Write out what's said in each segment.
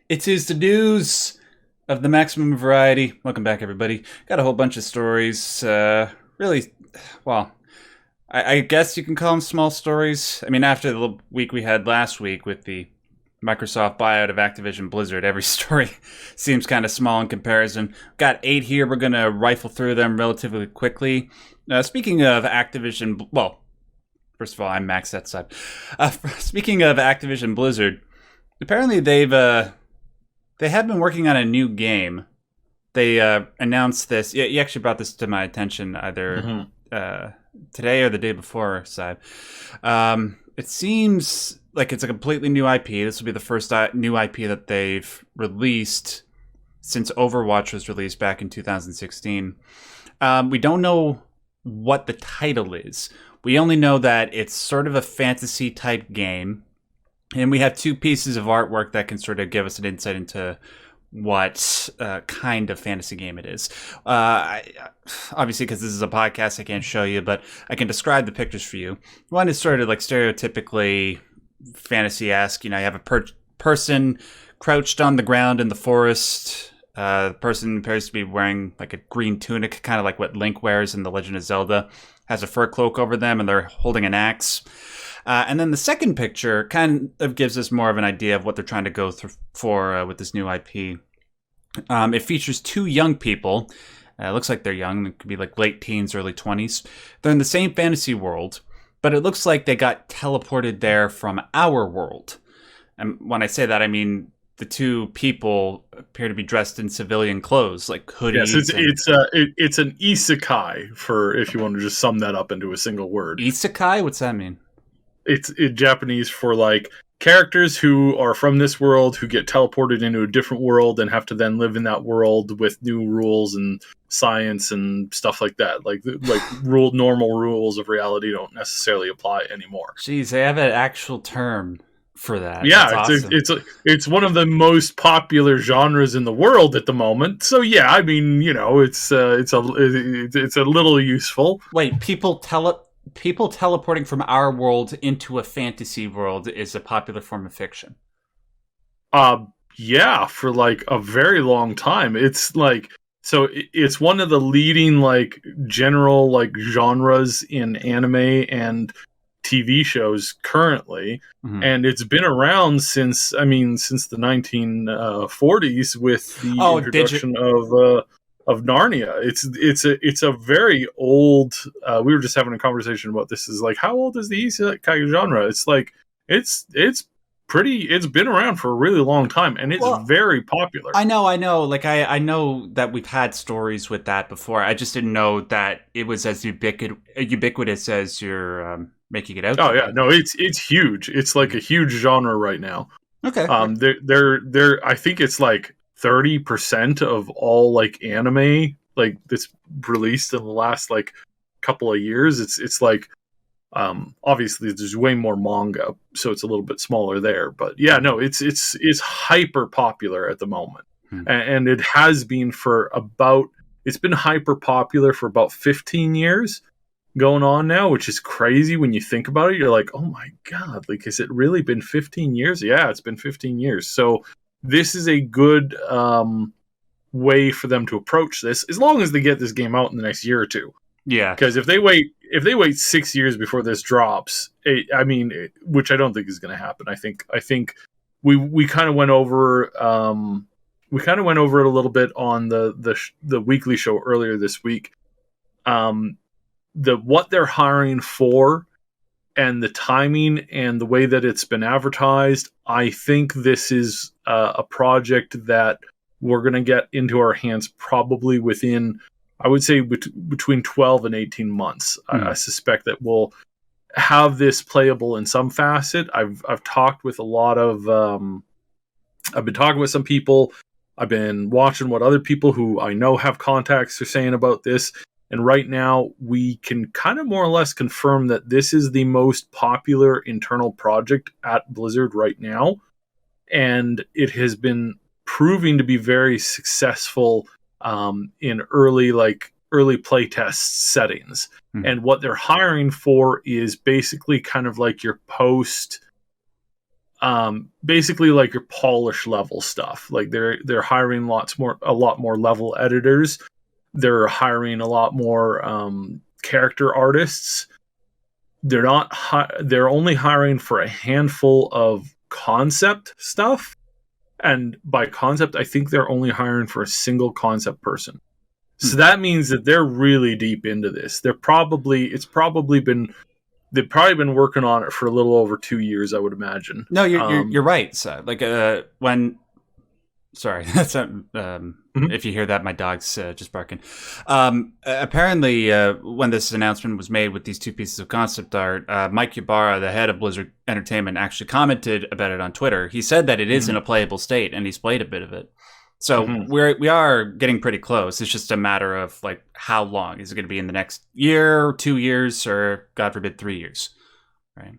It is the news of the maximum variety. Welcome back, everybody. Got a whole bunch of stories. Really, well, I guess you can call them small stories. I mean, after the week we had last week with the Microsoft buyout of Activision Blizzard, every story seems kind of small in comparison. Got 8 here. We're going to rifle through them relatively quickly. Speaking of Activision, well, first of all, I'm Max Derrat and Sybsidian. Speaking of Activision Blizzard, apparently they have been working on a new game. They announced this. Yeah, you actually brought this to my attention either today or the day before, Syb. It seems like it's a completely new IP. This will be the first new IP that they've released since Overwatch was released back in 2016. We don't know what the title is. We only know that it's sort of a fantasy type game. And we have 2 pieces of artwork that can sort of give us an insight into what kind of fantasy game it is. Obviously, because this is a podcast, I can't show you, but I can describe the pictures for you. One is sort of like stereotypically fantasy-esque. You know, you have a person crouched on the ground in the forest. The person appears to be wearing like a green tunic, kind of like what Link wears in The Legend of Zelda. Has a fur cloak over them, and they're holding an axe. And then the second picture kind of gives us more of an idea of what they're trying to go for with this new IP. It features 2 young people. It looks like they're young. It could be like late teens, early 20s. They're in the same fantasy world, but it looks like they got teleported there from our world. And when I say that, I mean the 2 people appear to be dressed in civilian clothes, like hoodies. Yes, it's an isekai, for if you want to just sum that up into a single word. Isekai? What's that mean? It's in Japanese for like characters who are from this world who get teleported into a different world and have to then live in that world with new rules and science and stuff like that. Like normal rules of reality don't necessarily apply anymore. Jeez, they have an actual term for that. Yeah, awesome. it's one of the most popular genres in the world at the moment. So yeah, I mean, you know, it's a little useful. Wait, people teleporting from our world into a fantasy world is a popular form of fiction. Yeah, for like a very long time. It's like, so it's one of the leading like general like genres in anime and TV shows currently, and it's been around since the 1940s with the introduction of Narnia. It's a very old. We were just having a conversation about this. Is like, how old is the isekai genre? It's like it's been around for a really long time, and it's very popular. I know. Like I know that we've had stories with that before. I just didn't know that it was as ubiquitous as you're making it out. Oh yeah, no, it's huge. It's like a huge genre right now. Okay. They're I think it's like 30% of all like anime like that's released in the last like couple of years. It's like obviously there's way more manga, so it's a little bit smaller there. But yeah, no, it's hyper popular at the moment, and it has been it's been hyper popular for about 15 years going on now, which is crazy when you think about it. You're like, oh my god, like has it really been 15 years? Yeah, it's been 15 years. So this is a good way for them to approach this, as long as they get this game out in the next year or 2. Yeah, because if they wait 6 years before this drops, which I don't think is going to happen. I think we kind of went over it a little bit on the weekly show earlier this week. What they're hiring for and the timing and the way that it's been advertised, I think this is a project that we're going to get into our hands probably within, I would say, between 12 and 18 months. I suspect that we'll have this playable in some facet. I've talked with a lot of I've been talking with some people. I've been watching what other people who I know have contacts are saying about this. And right now, we can kind of more or less confirm that this is the most popular internal project at Blizzard right now. And it has been proving to be very successful in early playtest settings. And what they're hiring for is basically kind of like your post basically like your polish level stuff. Like they're hiring a lot more level editors. They're hiring a lot more character artists. They're only hiring for a handful of concept stuff, and by concept I think they're only hiring for a single concept person. So that means that they're really deep into this. They've probably been working on it for a little over 2 years, I would imagine. No, you're right. So, like when sorry, that's if you hear that, my dog's just barking. Apparently, when this announcement was made with these two pieces of concept art, Mike Ybarra, the head of Blizzard Entertainment, actually commented about it on Twitter. He said that it is in a playable state, and he's played a bit of it. So we are getting pretty close. It's just a matter of like how long is it going to be in the next year, 2 years, or God forbid 3 years, right?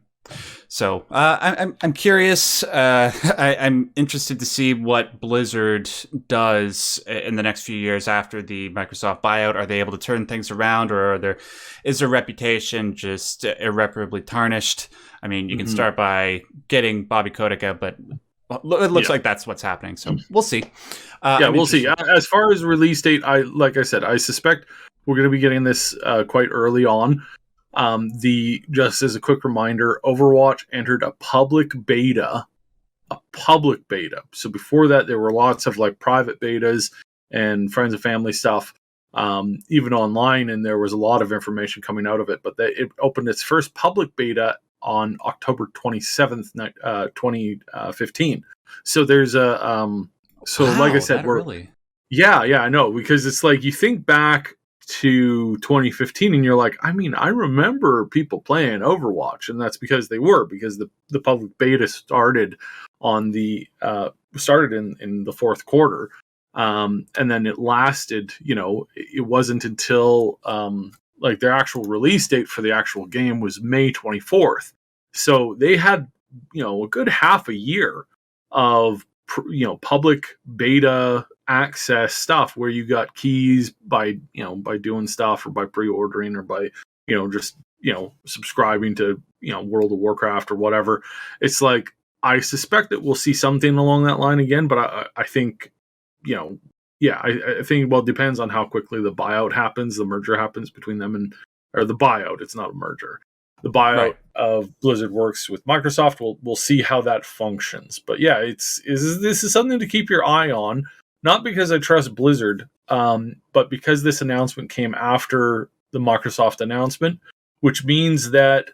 So I'm curious. I'm interested to see what Blizzard does in the next few years after the Microsoft buyout. Are they able to turn things around, or is their reputation just irreparably tarnished? I mean, you can start by getting Bobby Kotick out, but it looks like that's what's happening. So we'll see. We'll see. As far as release date, like I said, I suspect we're going to be getting this quite early on. Just as a quick reminder, Overwatch entered a public beta. So before that, there were lots of like private betas and friends and family stuff, even online, and there was a lot of information coming out of it. But it opened its first public beta on October 27th, 2015. So there's a so wow, like I said, yeah, I know, because it's like you think back to 2015 and you're like, I mean, I remember people playing Overwatch, and that's because the public beta started in the fourth quarter, and then it lasted. It wasn't until like their actual release date for the actual game was May 24th. So they had a good half a year of public beta access stuff where you got keys by doing stuff, or by pre-ordering, or by just subscribing to World of Warcraft or whatever. It's like, I suspect that we'll see something along that line again, but I think I think, well, it depends on how quickly the buyout happens, the merger happens between them, or the buyout. It's not a merger. The buyout of Blizzard works with Microsoft. We'll see how that functions. But yeah, this is something to keep your eye on. Not because I trust Blizzard, but because this announcement came after the Microsoft announcement, which means that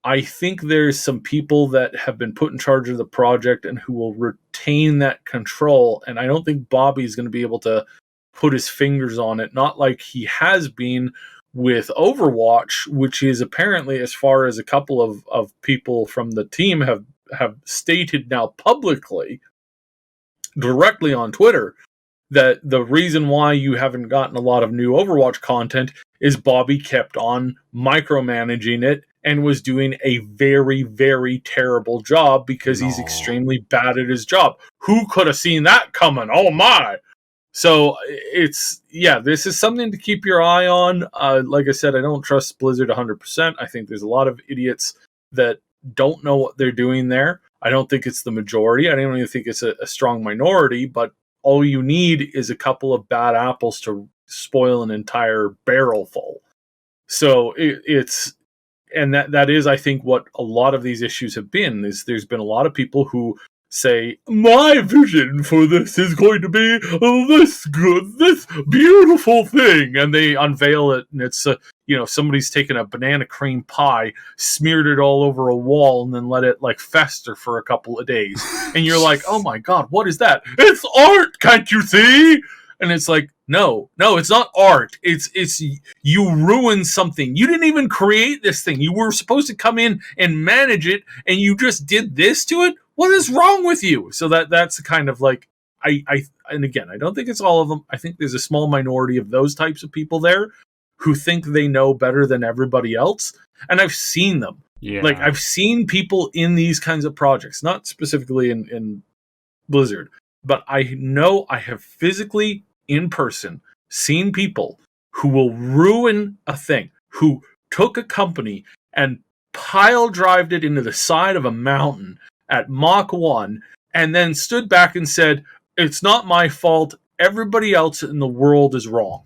I think there's some people that have been put in charge of the project and who will retain that control. And I don't think Bobby's going to be able to put his fingers on it, not like he has been with Overwatch, which is apparently, as far as a couple of people from the team have stated now publicly, directly on Twitter, that the reason why you haven't gotten a lot of new Overwatch content is Bobby kept on micromanaging it and was doing a very, very terrible job because he's extremely bad at his job. Who could have seen that coming? Oh my! So this is something to keep your eye on. Like I said, I don't trust Blizzard 100%. I think there's a lot of idiots that don't know what they're doing there. I don't think it's the majority. I don't even think it's a strong minority, but all you need is a couple of bad apples to spoil an entire barrel full. So that is, I think, what a lot of these issues have been. There's been a lot of people who say, my vision for this is going to be this good, this beautiful thing, and they unveil it, and it's somebody's taken a banana cream pie, smeared it all over a wall, and then let it like fester for a couple of days, and you're like, oh my god, what is that? It's art, can't you see? And it's like, no, it's not art. It's you ruined something. You didn't even create this thing. You were supposed to come in and manage it, and you just did this to it. What is wrong with you? So that's kind of like, and again, I don't think it's all of them. I think there's a small minority of those types of people there who think they know better than everybody else. And I've seen them. Yeah. Like, I've seen people in these kinds of projects, not specifically in Blizzard, but I know I have physically, in person, seen people who will ruin a thing, who took a company and pile drived it into the side of a mountain at Mach 1 and then stood back and said, it's not my fault. Everybody else in the world is wrong.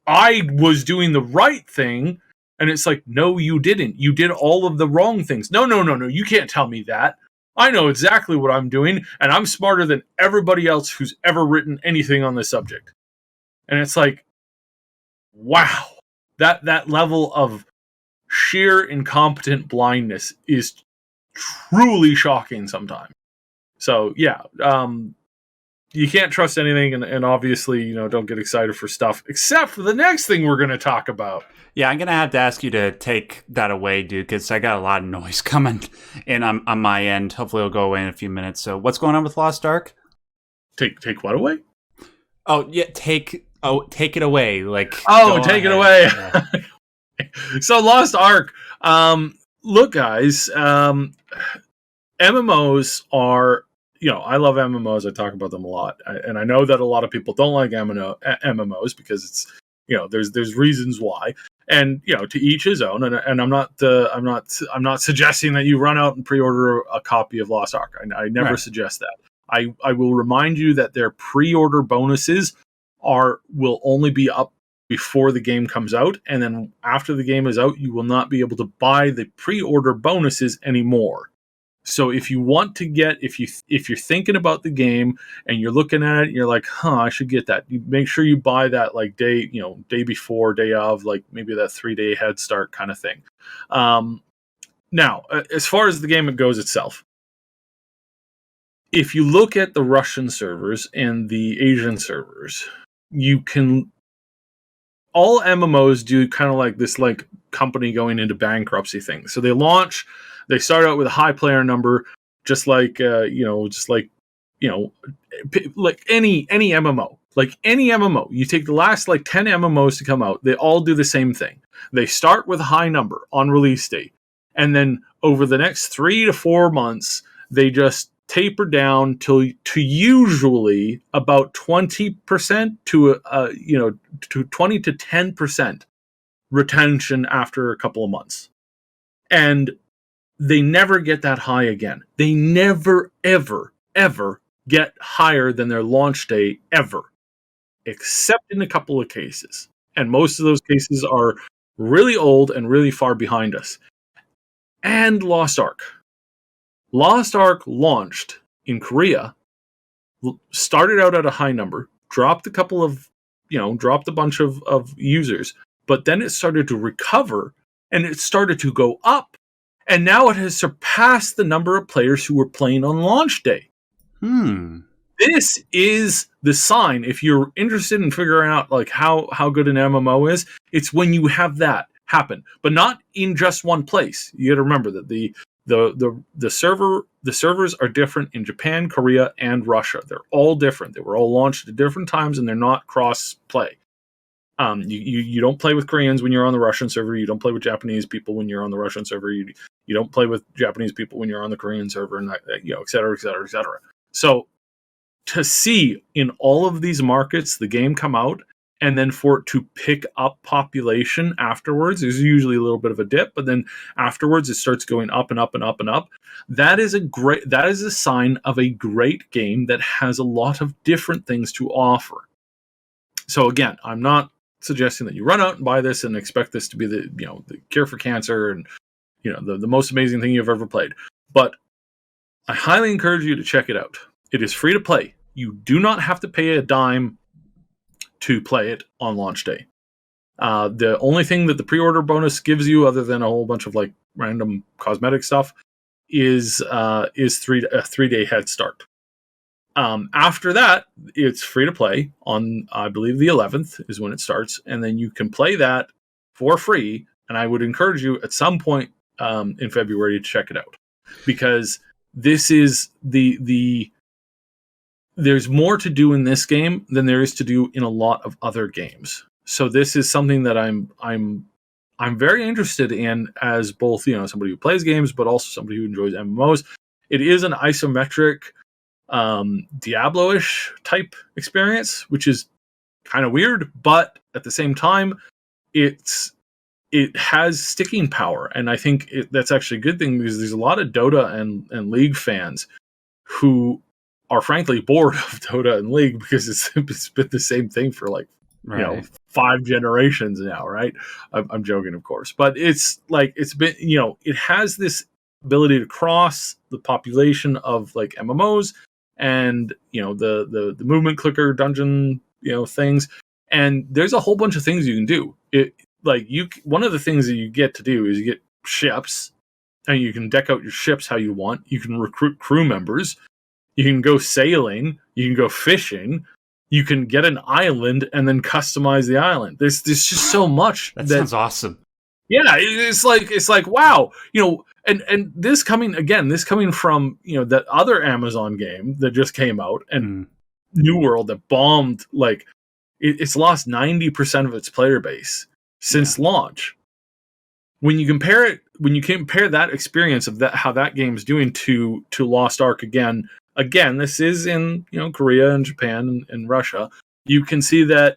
I was doing the right thing. And it's like, no, you didn't. You did all of the wrong things. No. You can't tell me that. I know exactly what I'm doing, and I'm smarter than everybody else who's ever written anything on this subject. And it's like, wow. That level of sheer incompetent blindness is truly shocking sometimes. So, yeah, you can't trust anything, and obviously, don't get excited for stuff, except for the next thing we're going to talk about. Yeah, I'm going to have to ask you to take that away, dude, because I got a lot of noise coming in on my end. Hopefully it'll go away in a few minutes. So what's going on with Lost Ark? Take what away? Oh, yeah, take it away. Take it away. Yeah. So Lost Ark. Look, guys, MMOs are... I love MMOs. I talk about them a lot, and I know that a lot of people don't like MMOs because it's, there's reasons why, and to each his own. And I'm not suggesting that you run out and pre-order a copy of Lost Ark. I never suggest that. I will remind you that their pre-order bonuses will only be up before the game comes out, and then after the game is out, you will not be able to buy the pre-order bonuses anymore. So if you want to get, if you're thinking about the game and you're looking at it, and you're like, I should get that. You make sure you buy that day before, day of, maybe that 3-day head start kind of thing. Now, as far as the game goes itself, if you look at the Russian servers and the Asian servers, all MMOs do kind of like this, company going into bankruptcy thing. So they start out with a high player number, just like any MMO. Like any MMO, you take the last 10 MMOs to come out, they all do the same thing. They start with a high number on release date, and then over the next 3 to 4 months, they just taper down to usually about 20% to 20 to 10% retention after a couple of months. And they never get that high again. They never, ever, ever get higher than their launch day ever, except in a couple of cases. And most of those cases are really old and really far behind us. And Lost Ark. Lost Ark launched in Korea, started out at a high number, dropped a bunch of users, but then it started to recover and it started to go up. And now it has surpassed the number of players who were playing on launch day. This is the sign. If you're interested in figuring out how good an MMO is, it's when you have that happen, but not in just one place. You got to remember that the servers are different in Japan, Korea, and Russia. They're all different. They were all launched at different times, and they're not cross play. You don't play with Koreans when you're on the Russian server. You don't play with Japanese people when you're on the Russian server. You don't play with Japanese people when you're on the Korean server, and et cetera, et cetera, et cetera. So to see in all of these markets the game come out and then for it to pick up population afterwards, there's usually a little bit of a dip, but then afterwards it starts going up and up and up and up. That is a sign of a great game that has a lot of different things to offer. So again, I'm not suggesting that you run out and buy this and expect this to be the cure for cancer and the most amazing thing you've ever played. But I highly encourage you to check it out. It is free to play. You do not have to pay a dime to play it on launch day. The only thing that the pre-order bonus gives you, other than a whole bunch of random cosmetic stuff, is a 3-day head start. After that, it's free to play on, I believe, the 11th is when it starts, and then you can play that for free. And I would encourage you at some point in February to check it out, because this is there's more to do in this game than there is to do in a lot of other games. So this is something that I'm very interested in as both somebody who plays games, but also somebody who enjoys MMOs. It is an isometric Diablo-ish type experience, which is kind of weird, but at the same time, it's it has sticking power, and I think that's actually a good thing, because there's a lot of Dota and League fans who are frankly bored of Dota and League, because it's been the same thing for like, Right. 5 generations now, right? I'm joking, of course, but it's like, it's been, it has this ability to cross the population of like MMOs and the movement clicker dungeon things, and there's a whole bunch of things you can do. One of the things that you get to do is you get ships, and you can deck out your ships how you want. You can recruit crew members. You can go sailing. You can go fishing. You can get an island and then customize the island. There's just so much. That sounds awesome. Yeah, it's like wow, and this coming from that other Amazon game that just came out, and New World, that bombed. Like it's lost 90% of its player base since launch. When you compare that experience of how that game is doing to Lost Ark again, this is in Korea and Japan and Russia, you can see that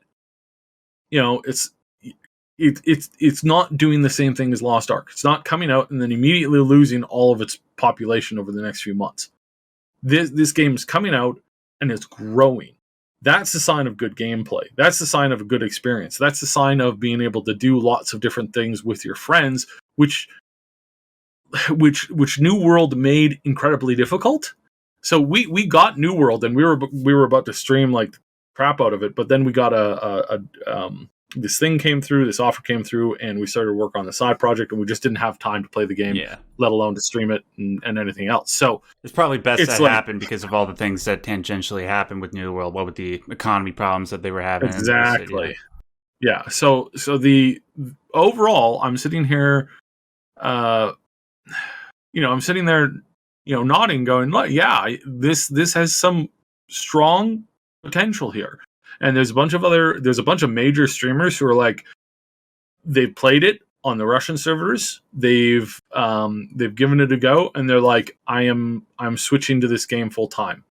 it's not doing the same thing as Lost Ark. It's not coming out and then immediately losing all of its population over the next few months. This game is coming out and it's growing. That's a sign of good gameplay. That's the sign of a good experience. That's the sign of being able to do lots of different things with your friends, which New World made incredibly difficult. So we got New World, and we were about to stream like crap out of it, but then we got this thing came through, this offer came through, and we started to work on the side project, and we just didn't have time to play the game, let alone to stream it and anything else. So it's probably best that happened because of all the things that tangentially happened with New World. What with the economy problems that they were having? Exactly. Yeah. So the overall, I'm sitting here, I'm sitting there, nodding, going, yeah, this has some strong potential here. And there's a bunch of major streamers who are like, they've played it on the Russian servers, they've given it a go, and they're like, I'm switching to this game full time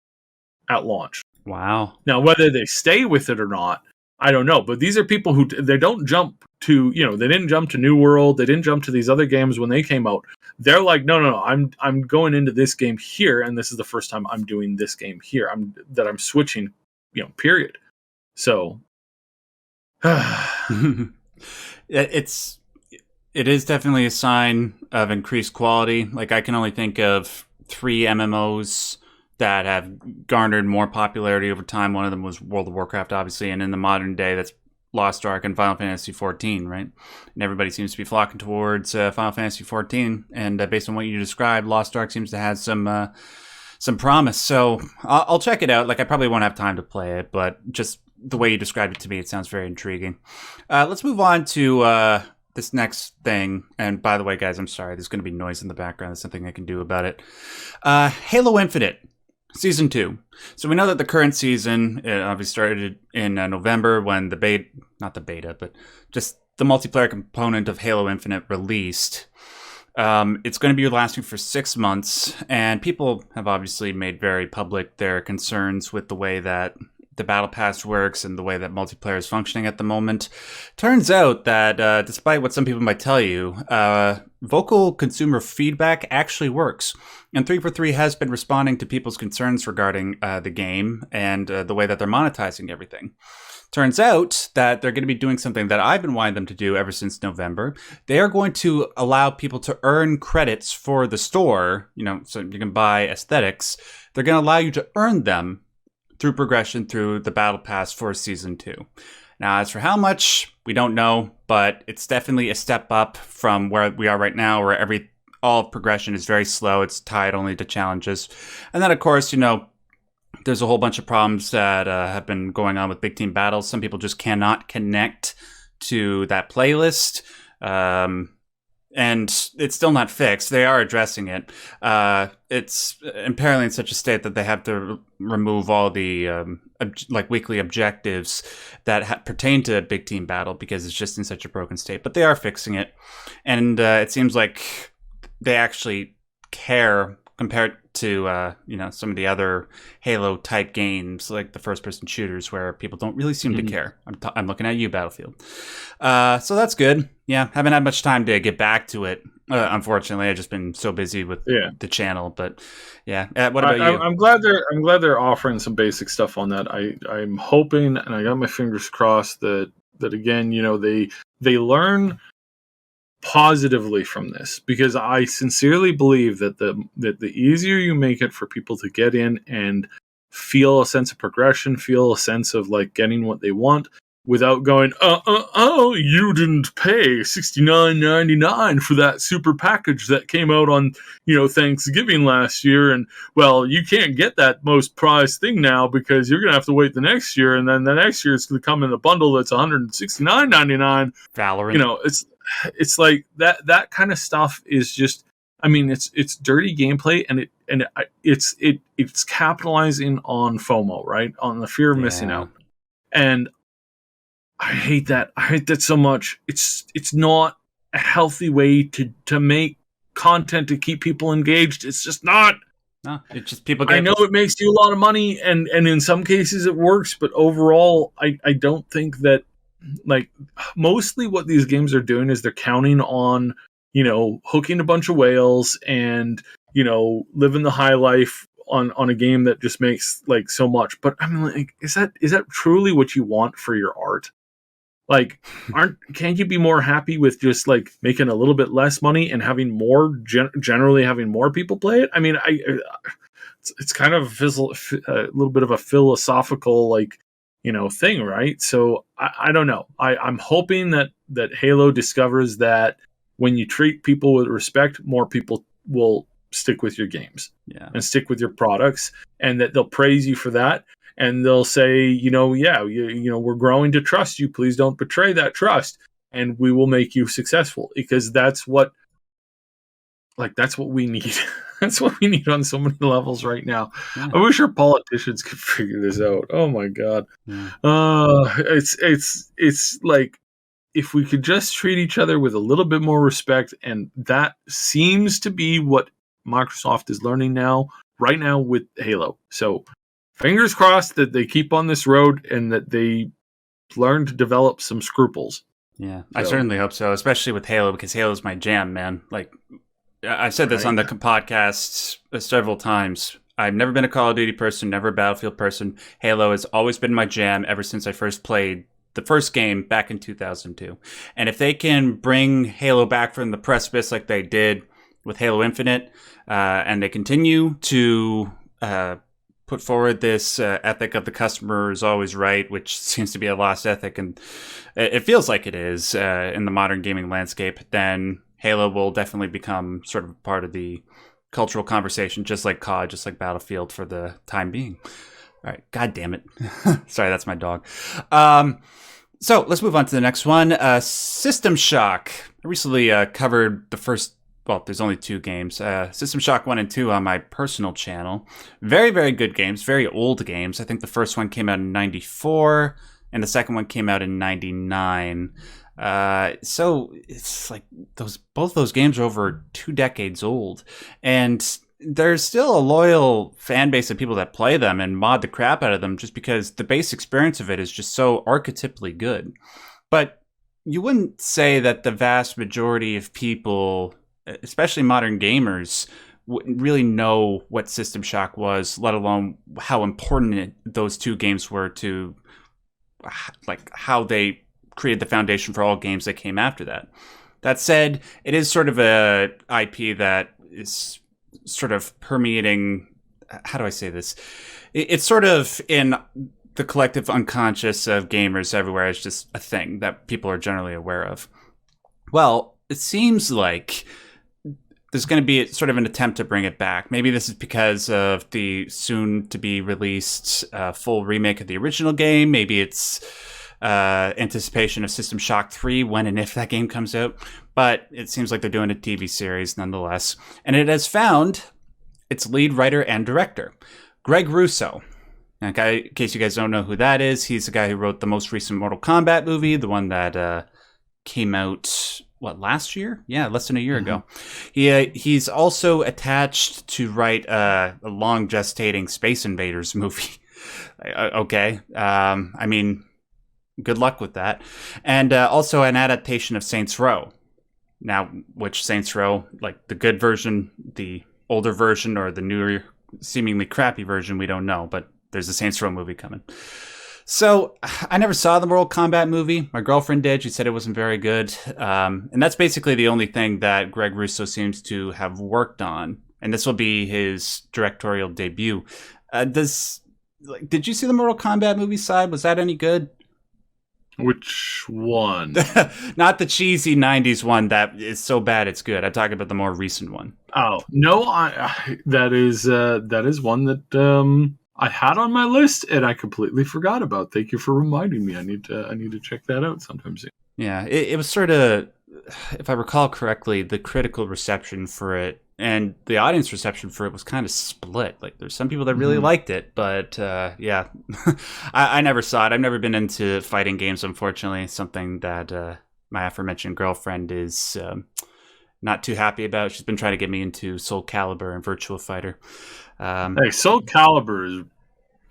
at launch. Wow. Now, whether they stay with it or not, I don't know. But these are people who they don't jump to, they didn't jump to New World, they didn't jump to these other games when they came out. They're like, no, I'm going into this game here, and this is the first time I'm doing this game here. I'm switching, period. So it is definitely a sign of increased quality. Like, I can only think of 3 MMOs that have garnered more popularity over time. One of them was World of Warcraft, obviously, and in the modern day, that's Lost Ark and Final Fantasy XIV, right? And everybody seems to be flocking towards Final Fantasy XIV, and based on what you described, Lost Ark seems to have some promise. So I'll check it out. Like, I probably won't have time to play it, but just the way you described it to me, it sounds very intriguing. Let's move on to this next thing. And by the way, guys, I'm sorry. There's going to be noise in the background. There's nothing I can do about it. Halo Infinite, Season 2. So we know that the current season obviously started in November when not the beta, but just the multiplayer component of Halo Infinite released. It's going to be lasting for 6 months, and people have obviously made very public their concerns with the way that the Battle Pass works and the way that multiplayer is functioning at the moment. Turns out that despite what some people might tell you, vocal consumer feedback actually works. And 343 has been responding to people's concerns regarding the game and the way that they're monetizing everything. Turns out that they're going to be doing something that I've been wanting them to do ever since November. They are going to allow people to earn credits for the store, so you can buy aesthetics. They're going to allow you to earn them through progression through the Battle Pass for Season 2. Now, as for how much, we don't know, but it's definitely a step up from where we are right now, where all progression is very slow. It's tied only to challenges. And then, of course, there's a whole bunch of problems that have been going on with Big Team Battles. Some people just cannot connect to that playlist. And it's still not fixed. They are addressing it. It's apparently in such a state that they have to remove all the weekly objectives that pertain to Big Team Battle because it's just in such a broken state. But they are fixing it, and it seems like they actually care compared to some of the other Halo type games, like the first person shooters, where people don't really seem to care. I'm looking at you, Battlefield. So that's good. Yeah, haven't had much time to get back to it. Unfortunately, I've just been so busy with the channel. But yeah, what about you? I'm glad they're offering some basic stuff on that. I'm hoping, and I got my fingers crossed that again, they learn positively from this, because I sincerely believe that the easier you make it for people to get in and feel a sense of progression, feel a sense of like getting what they want without going, you didn't pay $69.99 for that super package that came out on Thanksgiving last year, and well, you can't get that most prized thing now because you're gonna have to wait the next year, and then the next year it's gonna come in a bundle that's $169.99. Valorant. It's like that kind of stuff is just, I mean, it's dirty gameplay, and it's capitalizing on FOMO, right? On the fear of missing out. And I hate that. I hate that so much. It's not a healthy way to make content to keep people engaged. It's just not. No, it's just people I know it makes you a lot of money, and in some cases it works, but overall I don't think that, like, mostly what these games are doing is they're counting on, hooking a bunch of whales and, living the high life on a game that just makes like so much. But I mean, like, is that truly what you want for your art? Like, can't you be more happy with just like making a little bit less money and having more generally having more people play it? I mean, it's kind of a little bit of a philosophical thing, right? So I don't know. I'm hoping that Halo discovers that when you treat people with respect, more people will stick with your games and stick with your products, and that they'll praise you for that. And they'll say, we're growing to trust you. Please don't betray that trust, and we will make you successful, because that's what we need. That's what we need on so many levels right now. Yeah. I wish our politicians could figure this out. Oh my God. Yeah. It's like, if we could just treat each other with a little bit more respect, and that seems to be what Microsoft is learning right now with Halo. So fingers crossed that they keep on this road and that they learn to develop some scruples. Yeah, I certainly hope so, especially with Halo, because Halo's my jam, man. Like, I've said this on the podcast several times. I've never been a Call of Duty person, never a Battlefield person. Halo has always been my jam ever since I first played the first game back in 2002. And if they can bring Halo back from the precipice like they did with Halo Infinite, and they continue to put forward this ethic of the customer is always right, which seems to be a lost ethic, and it feels like it is in the modern gaming landscape, then Halo will definitely become sort of part of the cultural conversation, just like COD, just like Battlefield for the time being. All right, God damn it. Sorry, that's my dog. So let's move on to the next one. System Shock. I recently covered the first, well, there's only two games. System Shock 1 and 2 on my personal channel. Very, very good games, very old games. I think the first one came out in 94, and the second one came out in 99. So it's like both those games are over 2 decades old, and there's still a loyal fan base of people that play them and mod the crap out of them just because the base experience of it is just so archetypally good. But you wouldn't say that the vast majority of people, especially modern gamers, wouldn't really know what System Shock was, let alone how important those two games were to, like, how they created the foundation for all games that came after that. That said, it is sort of a IP that is sort of permeating, how do I say this? It's sort of in the collective unconscious of gamers everywhere. It's just a thing that people are generally aware of. Well, it seems like there's going to be sort of an attempt to bring it back. Maybe this is because of the soon-to-be released full remake of the original game. Maybe it's anticipation of System Shock 3 when and if that game comes out. But it seems like they're doing a TV series nonetheless. And it has found its lead writer and director, Greg Russo. Now, in case you guys don't know who that is, he's the guy who wrote the most recent Mortal Kombat movie, the one that came out last year? Yeah, less than a year ago. He's also attached to write a long gestating Space Invaders movie. Okay. I mean, good luck with that. And also an adaptation of Saints Row. Now, which Saints Row, like the good version, the older version, or the newer, seemingly crappy version, we don't know. But there's a Saints Row movie coming. So I never saw the Mortal Kombat movie. My girlfriend did. She said it wasn't very good. And that's basically the only thing that Greg Russo seems to have worked on. And this will be his directorial debut. Did you see the Mortal Kombat movie side? Was that any good? Which one? Not the cheesy 90s one that is so bad it's good. I'm talking about the more recent one. Oh, no, that is one that I had on my list and I completely forgot about. Thank you for reminding me. I need to check that out sometime soon. Yeah, it was sort of, if I recall correctly, the critical reception for it and the audience reception for it was kind of split. Like, there's some people that really liked it, but yeah, I never saw it. I've never been into fighting games, unfortunately. Something that my aforementioned girlfriend is not too happy about. She's been trying to get me into Soul Calibur and Virtua Fighter. Hey, Soul Calibur is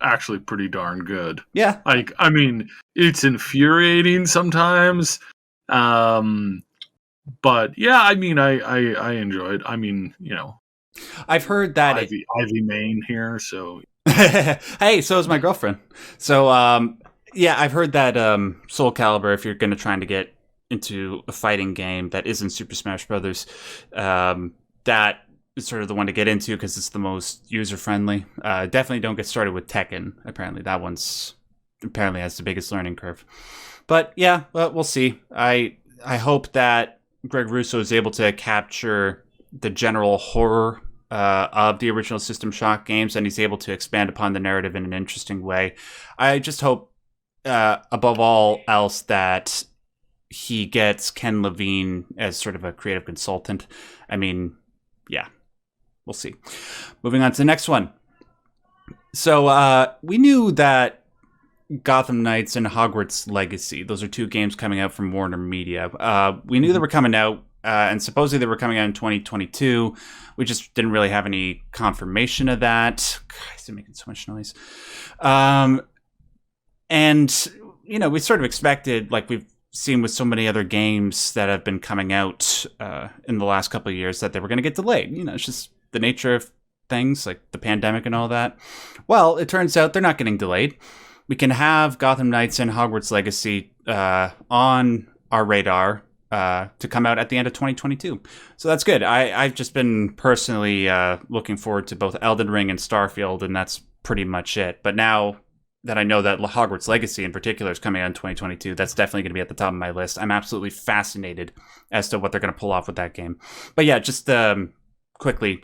actually pretty darn good. Yeah. Like, I mean, it's infuriating sometimes. But yeah, I mean, I enjoy it. I mean, you know, I've heard that Ivy Main here, so hey, so is my girlfriend. So yeah, I've heard that Soul Calibur, if you're going to try to get into a fighting game that isn't Super Smash Brothers, that is sort of the one to get into because it's the most user friendly. Definitely don't get started with Tekken. Apparently, that one's has the biggest learning curve. But yeah, well, we'll see. I hope that Greg Russo is able to capture the general horror of the original System Shock games, and he's able to expand upon the narrative in an interesting way. I just hope, above all else, that he gets Ken Levine as sort of a creative consultant. I mean, yeah, we'll see. Moving on to the next one. So we knew that Gotham Knights and Hogwarts Legacy, those are two games coming out from Warner Media. We knew they were coming out, and supposedly they were coming out in 2022. We just didn't really have any confirmation of that. Christ, they're making so much noise. And, you know, we sort of expected, like we've seen with so many other games that have been coming out in the last couple of years, that they were going to get delayed. You know, it's just the nature of things, like the pandemic and all that. Well, it turns out they're not getting delayed. We can have Gotham Knights and Hogwarts Legacy on our radar to come out at the end of 2022. So that's good. I've just been personally looking forward to both Elden Ring and Starfield, and that's pretty much it. But now that I know that Hogwarts Legacy in particular is coming out in 2022, that's definitely going to be at the top of my list. I'm absolutely fascinated as to what they're going to pull off with that game. But yeah, just quickly,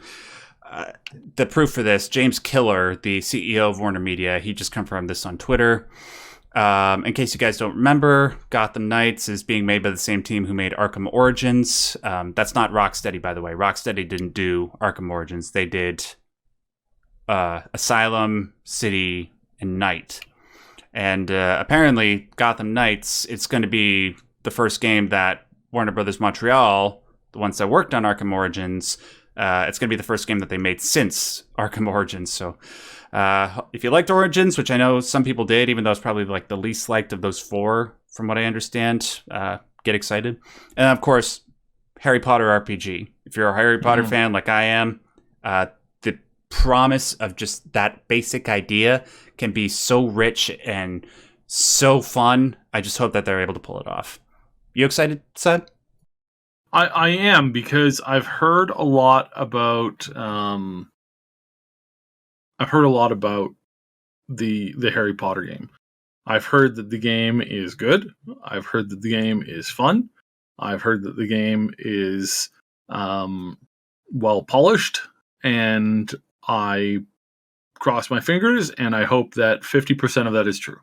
the proof for this, James Killer, the CEO of Warner Media, he just confirmed this on Twitter. In case you guys don't remember, Gotham Knights is being made by the same team who made Arkham Origins. That's not Rocksteady, by the way. Rocksteady didn't do Arkham Origins. They did Asylum, City, and Night. And apparently, Gotham Knights, it's going to be the first game that Warner Brothers Montreal, the ones that worked on Arkham Origins, it's going to be the first game that they made since Arkham Origins. So if you liked Origins, which I know some people did, even though it's probably like the least liked of those four, from what I understand, get excited. And of course, Harry Potter RPG. If you're a Harry Potter fan like I am, the promise of just that basic idea can be so rich and so fun. I just hope that they're able to pull it off. You excited, Seb? I am, because I've heard a lot about the Harry Potter game. I've heard that the game is good. I've heard that the game is fun. I've heard that the game is well polished, and I cross my fingers and I hope that 50% of that is true.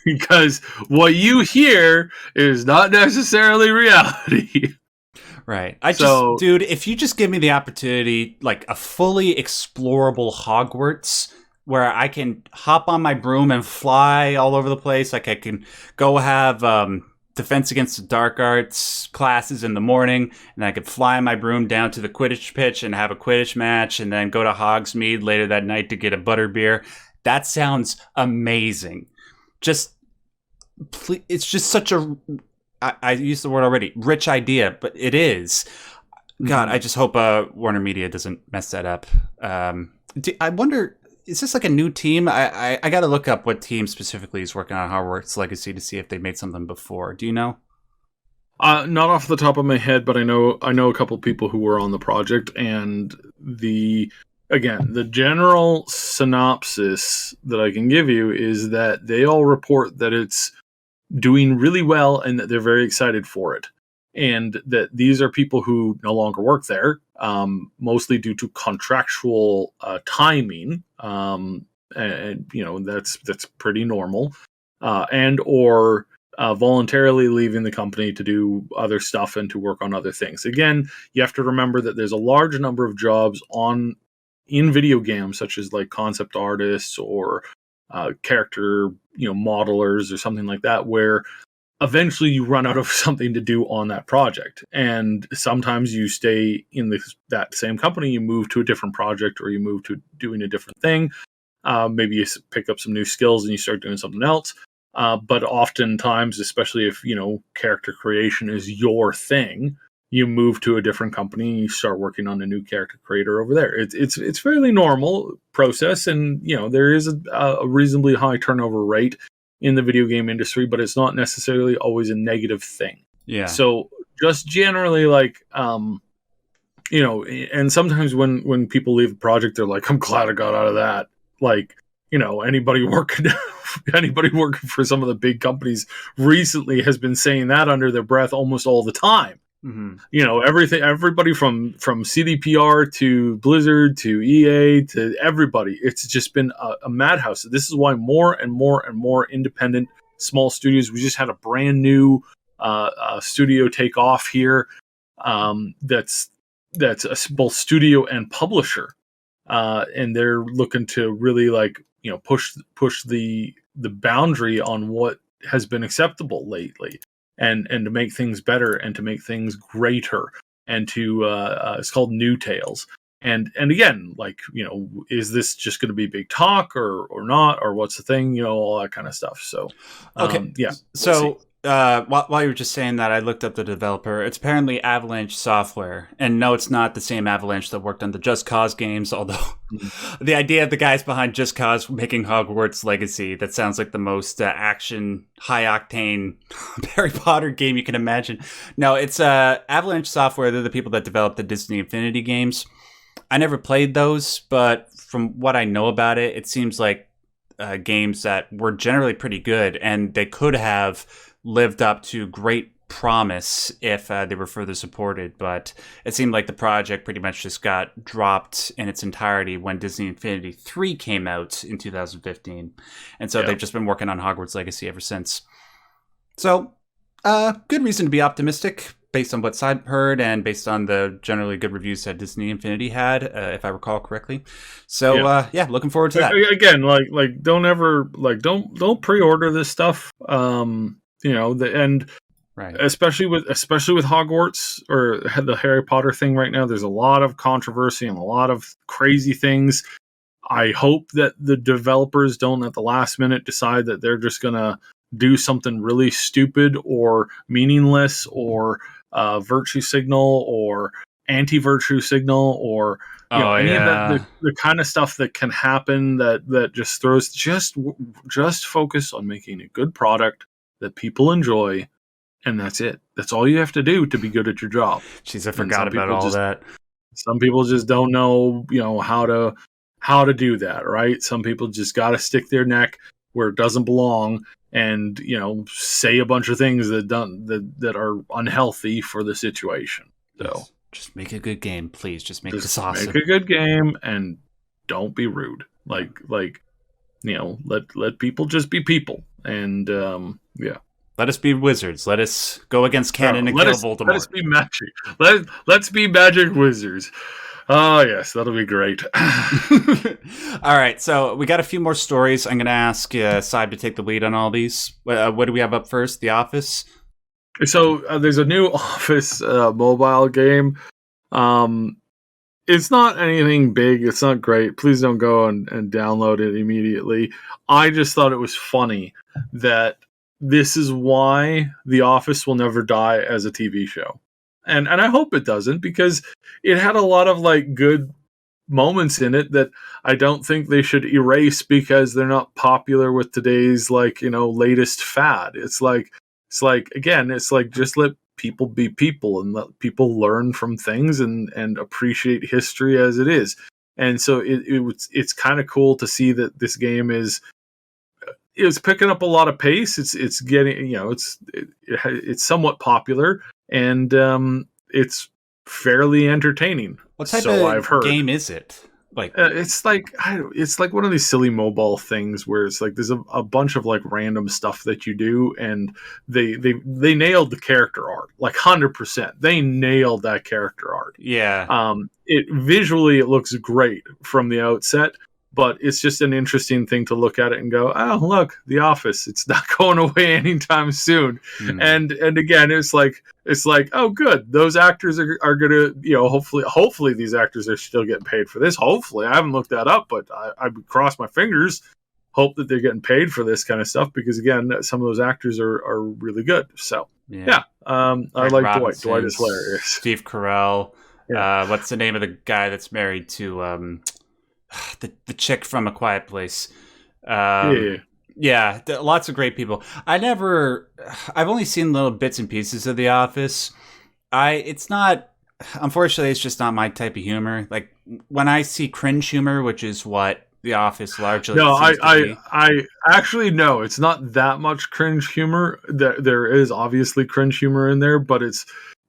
because what you hear is not necessarily reality. Right. Dude, if you just give me the opportunity, like a fully explorable Hogwarts where I can hop on my broom and fly all over the place, like I can go have Defense Against the Dark Arts classes in the morning, and I could fly my broom down to the Quidditch pitch and have a Quidditch match, and then go to Hogsmeade later that night to get a butterbeer. That sounds amazing. Just, it's just such a, I used the word already, rich idea, but it is. God, I just hope Warner Media doesn't mess that up. I wonder, is this like a new team? I got to look up what team specifically is working on Hogwarts Legacy to see if they made something before. Do you know? Not off the top of my head, but I know a couple of people who were on the project, and the general synopsis that I can give you is that they all report that it's doing really well and that they're very excited for it. And that these are people who no longer work there, mostly due to contractual timing, and that's pretty normal, and or voluntarily leaving the company to do other stuff and to work on other things. Again, you have to remember that there's a large number of jobs in video games, such as like concept artists or character modelers or something like that, where eventually you run out of something to do on that project. And sometimes you stay in that same company, you move to a different project, or you move to doing a different thing. Maybe you pick up some new skills and you start doing something else. But oftentimes, especially if, character creation is your thing, you move to a different company and you start working on a new character creator over there. It's fairly normal process. And, there is a reasonably high turnover rate in the video game industry, but it's not necessarily always a negative thing. Yeah. So just generally, and sometimes when people leave a project, they're like, I'm glad I got out of that. Like, anybody working for some of the big companies recently has been saying that under their breath almost all the time. Mm-hmm. Everybody from CDPR to Blizzard to EA to everybody, it's just been a madhouse. This is why more and more and more independent small studios. We just had a brand new studio take off here. That's both studio and publisher, and they're looking to really push the boundary on what has been acceptable lately. And to make things better and to make things greater, and to it's called New Tales. And again, is this just going to be big talk or not, or what's the thing, all that kind of stuff. So okay, yeah. So while you were just saying that, I looked up the developer. It's apparently Avalanche Software, and no, it's not the same Avalanche that worked on the Just Cause games. Although the idea of the guys behind Just Cause making Hogwarts Legacy, that sounds like the most action, high octane Harry Potter game you can imagine. No, it's Avalanche Software. They're the people that developed the Disney Infinity games. I never played those, but from what I know about it, it seems like games that were generally pretty good, and they could have lived up to great promise if they were further supported, but it seemed like the project pretty much just got dropped in its entirety when Disney Infinity 3 came out in 2015, and so they've just been working on Hogwarts Legacy ever since. So good reason to be optimistic based on what I've heard and based on the generally good reviews that Disney Infinity had, if I recall correctly. So looking forward to that. Again, don't pre-order this stuff. Right. Especially with Hogwarts or the Harry Potter thing right now, there's a lot of controversy and a lot of crazy things. I hope that the developers don't at the last minute decide that they're just gonna do something really stupid or meaningless or virtue signal or anti-virtue signal or any of that, the kind of stuff that can happen that just throws. Just focus on making a good product that people enjoy, and that's it. That's all you have to do to be good at your job. Jeez, I forgot about all that. Some people just don't know, how to do that, right? Some people just got to stick their neck where it doesn't belong, and say a bunch of things that are unhealthy for the situation. So just make a good game, please. Just make this awesome. Make a good game and don't be rude. Let people just be people. And let us be wizards. Let us go against canon and kill Voldemort. Let us be magic. Let's be magic wizards. Oh, yes, that'll be great. All right, so we got a few more stories. I'm going to ask Syb to take the lead on all these. What do we have up first? The Office? So there's a new Office mobile game. Um, it's not anything big. It's not great. Please don't go and download it immediately. I just thought it was funny that this is why The Office will never die as a TV show. And I hope it doesn't, because it had a lot of like good moments in it that I don't think they should erase because they're not popular with today's latest fad. It's like again, it's like just let people be people and let people learn from things and appreciate history as it is. And so it's kind of cool to see that this game is picking up a lot of pace. It's getting it's somewhat popular, and it's fairly entertaining. What type So of I've heard. game is it? Like, It's like one of these silly mobile things where it's like there's a bunch of like random stuff that you do, and they nailed the character art like 100%. They nailed that character art. yeah. It visually it looks great from the outset, but it's just an interesting thing to look at it and go, oh look, The Office. It's not going away anytime soon. Hmm. And again, it's like oh good, those actors are gonna hopefully these actors are still getting paid for this. Hopefully, I haven't looked that up, but I would cross my fingers, hope that they're getting paid for this kind of stuff, because again, some of those actors are really good. So yeah, I Craig like Dwight. Robinson, Dwight is hilarious. Steve Carell. Yeah. What's the name of the guy that's married to the chick from A Quiet Place? Yeah. Yeah, lots of great people. I've only seen little bits and pieces of The Office. It's not, unfortunately, it's just not my type of humor. Like when I see cringe humor, which is what The Office largely No, seems to be. I actually no. It's not that much cringe humor. There is obviously cringe humor in there, but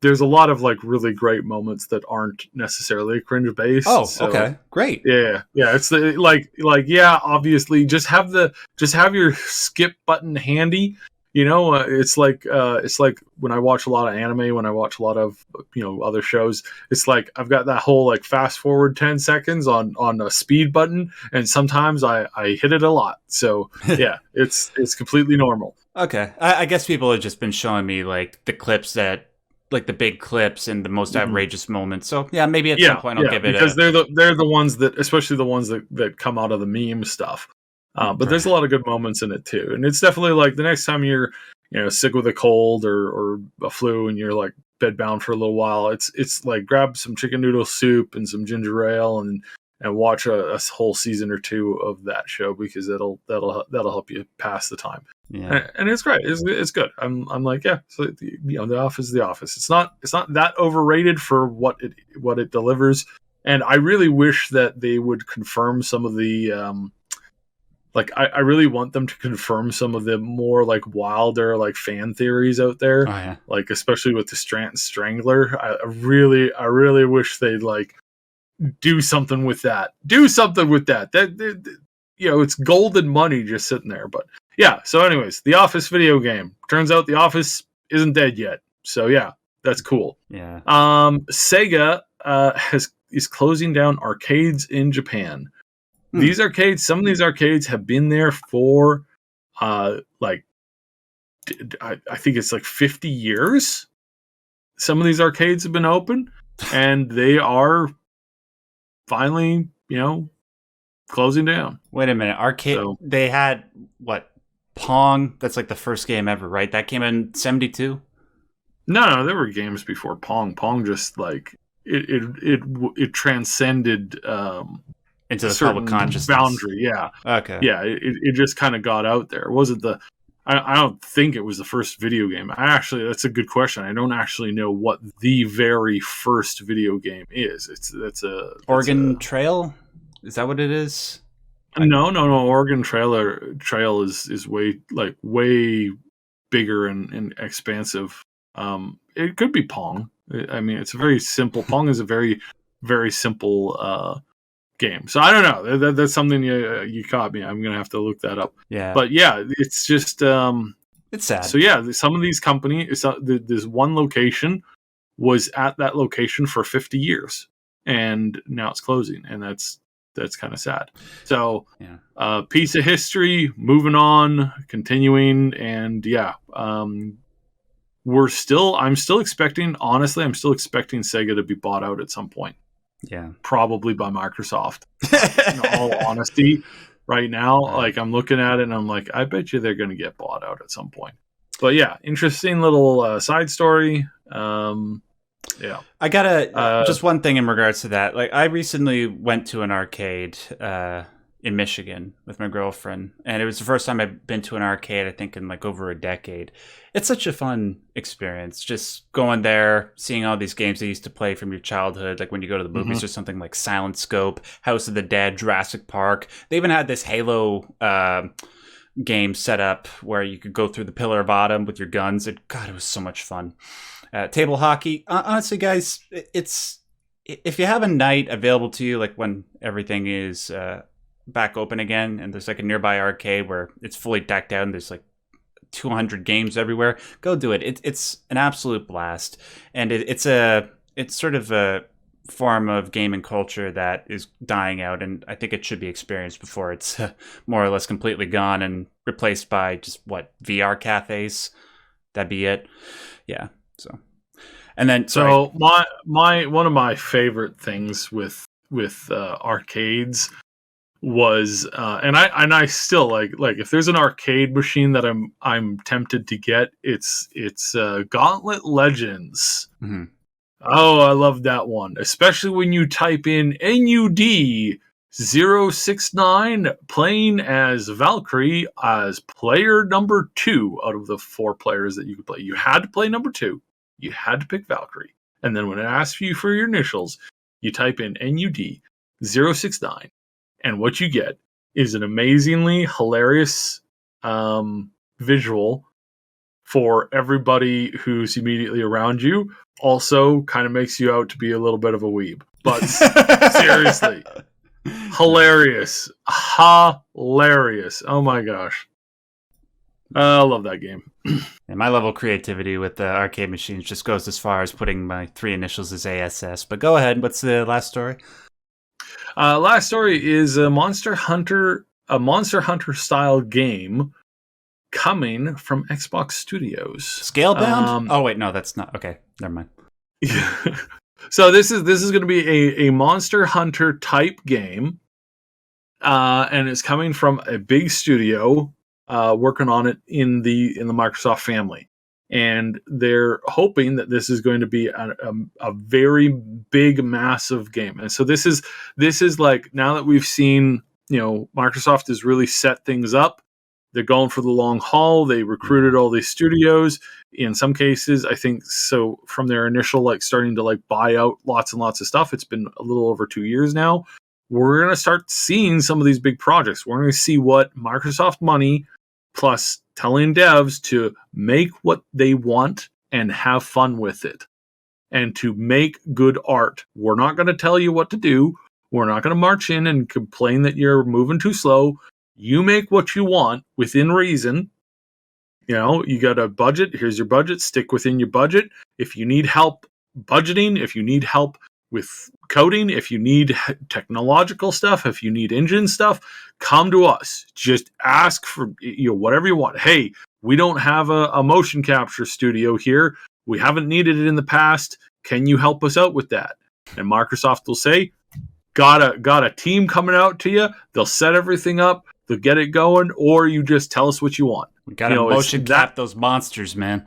there's a lot of like really great moments that aren't necessarily cringe based. Oh, So okay, great. yeah. It's yeah. Obviously, just have your skip button handy. It's like when I watch a lot of anime, when I watch a lot of other shows. It's like I've got that whole like fast forward 10 seconds on a speed button, and sometimes I hit it a lot. So yeah, it's completely normal. Okay, I guess people have just been showing me like the clips that, like the big clips and the most Mhm. outrageous moments. So yeah, maybe at some Yeah, point I'll give it because a. they're the ones that, especially the ones that come out of the meme stuff. But there's a lot of good moments in it too, and it's definitely like the next time you're sick with a cold or a flu and you're like bedbound for a little while, it's like grab some chicken noodle soup and some ginger ale and watch a whole season or two of that show, because that'll help you pass the time. Yeah. And it's great. It's good. I'm like, yeah. So The Office is The Office. It's not that overrated for what it delivers. And I really wish that they would confirm some of the I really want them to confirm some of the more like wilder like fan theories out there. Oh yeah. Like especially with the Strangler. I really wish they'd like do something with that. Do something with that. It's golden money just sitting there. But yeah. So, anyways, The Office video game. Turns out The Office isn't dead yet. So yeah, that's cool. Yeah. Sega is closing down arcades in Japan. These arcades, some of these arcades have been there for like I think it's like 50 years. Some of these arcades have been open, and they are finally, closing down. Wait a minute. Arcade. So, They had what? Pong. That's like the first game ever, right? That came in '72. no, there were games before Pong. Pong just like it transcended Into a the certain public consciousness. boundary. Yeah, Okay. yeah. It just kind of got out there. It wasn't the I don't think it was the first video game. That's a good question. I don't actually know what the very first video game is. Oregon Trail. Is that what it is? No. Oregon Trail is way bigger and expansive. It could be Pong. I mean, it's a very simple. Pong is a very, very simple game. So I don't know. That's something you caught me. I'm gonna have to look that up. Yeah. But yeah, it's just it's sad. So yeah, some of these companies, this one location was at that location for 50 years, and now it's closing, and that's kind of sad. So yeah. Piece of history, moving on, continuing, and yeah, I'm still expecting, honestly, I'm still expecting Sega to be bought out at some point. Yeah. Probably by Microsoft. In all honesty, right now, like I'm looking at it and I'm like, I bet you they're going to get bought out at some point. But yeah, interesting little side story. Yeah. I gotta just one thing in regards to that. Like, I recently went to an arcade in Michigan with my girlfriend, and it was the first time I've been to an arcade, I think, in like over a decade. It's such a fun experience, just going there, seeing all these games they used to play from your childhood, like when you go to the movies or something, like Silent Scope, House of the Dead, Jurassic Park. They even had this Halo game set up where you could go through the pillar bottom with your guns. God, it was so much fun. Table hockey, honestly, guys, it's if you have a night available to you, like when everything is back open again, and there's like a nearby arcade where it's fully decked out and there's like 200 games everywhere, go do it. It's an absolute blast, and it's sort of a form of gaming culture that is dying out, and I think it should be experienced before it's more or less completely gone and replaced by just VR cafes. That'd be it. Yeah. So, and then my one of my favorite things with arcades was and I still like if there's an arcade machine that I'm tempted to get, it's Gauntlet Legends. Mm-hmm. Oh, I love that one, especially when you type in NUD 069 playing as Valkyrie as player number 2 out of the 4 players that you could play. You had to play number 2. You had to pick Valkyrie. And then when it asks you for your initials, you type in NUD 069. And what you get is an amazingly hilarious visual for everybody who's immediately around you. Also kind of makes you out to be a little bit of a weeb. But seriously. Hilarious. Oh my gosh. I love that game. And my level of creativity with the arcade machines just goes as far as putting my 3 initials as ASS. But go ahead. What's the last story? Last story is a Monster Hunter style game coming from Xbox Studios. Scalebound? Oh wait, no, that's not. Okay, never mind. So this is going to be a Monster Hunter type game, and it's coming from a big studio working on it in the Microsoft family, and they're hoping that this is going to be a very big, massive game. And so this is like, now that we've seen, Microsoft has really set things up. They're going for the long haul. They recruited all these studios. In some cases, I think so, from their initial starting to buy out lots and lots of stuff. It's been a little over 2 years now. We're going to start seeing some of these big projects. We're going to see what Microsoft money plus telling devs to make what they want and have fun with it and to make good art. We're not going to tell you what to do. We're not going to march in and complain that you're moving too slow. You make what you want within reason. You got a budget. Here's your budget. Stick within your budget. If you need help budgeting, if you need help with coding, if you need technological stuff, if you need engine stuff, come to us. Just ask for whatever you want. Hey, we don't have a motion capture studio here. We haven't needed it in the past. Can you help us out with that? And Microsoft will say, got a team coming out to you. They'll set everything up. They'll get it going, or you just tell us what you want. We got to motion cap those monsters, man.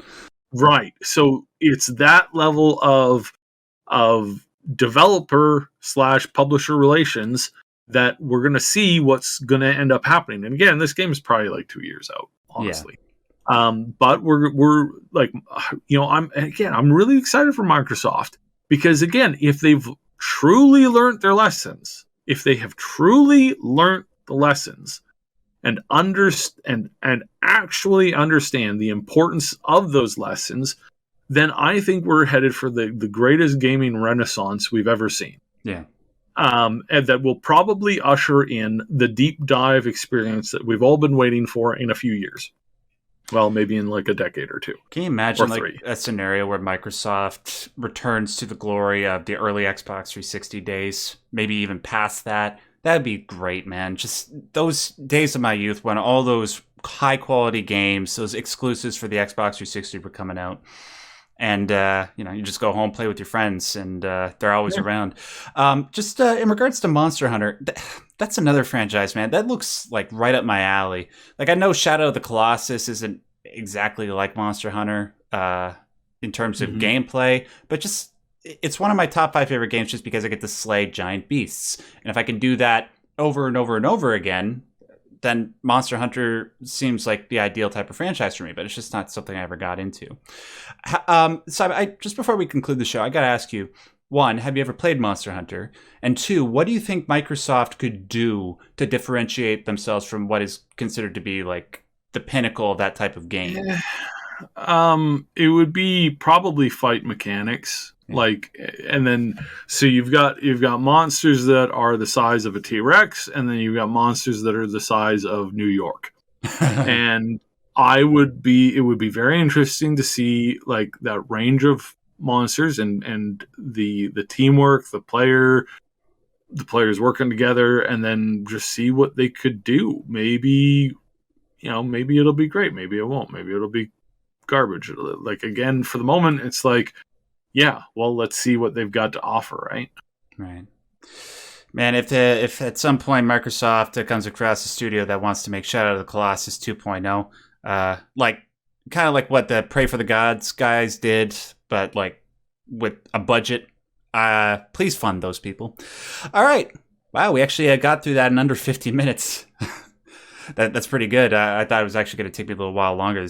Right. So it's that level of developer / publisher relations that we're going to see what's going to end up happening. And again, this game is probably 2 years out, honestly. Yeah. But we're I'm really excited for Microsoft because, again, if they've truly learned their lessons, if they have truly learned the lessons and actually understand the importance of those lessons, then I think we're headed for the greatest gaming renaissance we've ever seen. Yeah. And that will probably usher in the deep dive experience that we've all been waiting for in a few years. Well, maybe in a decade or 2. Can you imagine a scenario where Microsoft returns to the glory of the early Xbox 360 days, maybe even past that? That'd be great, man. Just those days of my youth when all those high quality games, those exclusives for the Xbox 360 were coming out. And, you just go home, play with your friends, and they're always Yeah. around. Just in regards to Monster Hunter, that's another franchise, man. That looks like right up my alley. Like, I know Shadow of the Colossus isn't exactly like Monster Hunter in terms of Mhm. gameplay, but just it's one of my top 5 favorite games just because I get to slay giant beasts. And if I can do that over and over and over again, then Monster Hunter seems like the ideal type of franchise for me, but it's just not something I ever got into. So just before we conclude the show, I got to ask you, one, have you ever played Monster Hunter? And two, what do you think Microsoft could do to differentiate themselves from what is considered to be like the pinnacle of that type of game? Eh, it would be probably fight mechanics. Yeah. Like, and then so you've got monsters that are the size of a T-Rex, and then you've got monsters that are the size of New York. And it would be very interesting to see like that range of monsters and the teamwork, the players working together, and then just see what they could do. Maybe maybe it'll be great, maybe it won't, maybe it'll be garbage. Like, again, for the moment, it's like, yeah, well, let's see what they've got to offer, right? Right. Man, if at some point Microsoft comes across a studio that wants to make Shadow of the Colossus 2.0, like kind of like what the Pray for the Gods guys did, but like with a budget, please fund those people. All right. Wow, we actually got through that in under 50 minutes. That's pretty good. I thought it was actually going to take me a little while longer.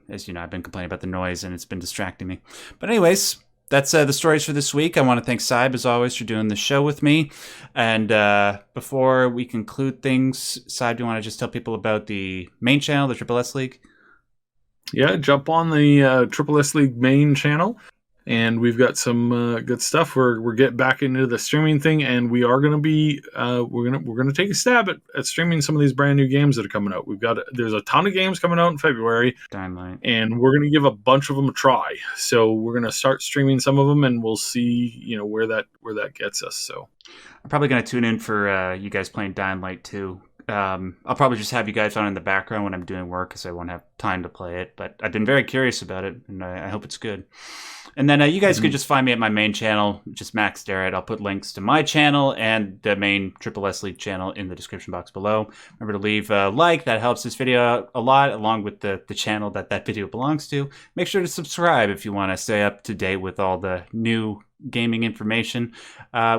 As you know, I've been complaining about the noise and it's been distracting me. But anyways, that's the stories for this week. I want to thank Syb, as always, for doing the show with me. And before we conclude things, Syb, do you want to just tell people about the main channel, the Triple S League? Yeah, jump on the Triple S League main channel, and we've got some good stuff. We're getting back into the streaming thing, and we are going to be we're gonna take a stab at streaming some of these brand new games that are coming out. There's a ton of games coming out in February, Dynamite. and we're going to give a bunch of them a try. So we're going to start streaming some of them, and we'll see where that gets us. So I'm probably going to tune in for you guys playing Dying Light 2. I'll probably just have you guys on in the background when I'm doing work because I won't have time to play it. But I've been very curious about it, and I hope it's good. And then you guys can just find me at my main channel, just Max Derrat. I'll put links to my channel and the main Triple S League channel in the description box below. Remember to leave a like. That helps this video out a lot, along with the channel that video belongs to. Make sure to subscribe if you want to stay up to date with all the new gaming information.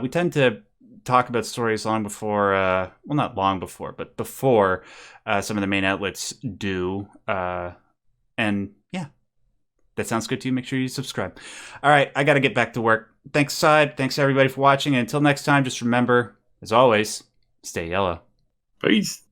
We tend to talk about stories long before, well, not long before, but before some of the main outlets do. And yeah, that sounds good to you. Make sure you subscribe. All right, I got to get back to work. Thanks, Syb. Thanks, everybody, for watching. And until next time, just remember, as always, stay yellow. peace.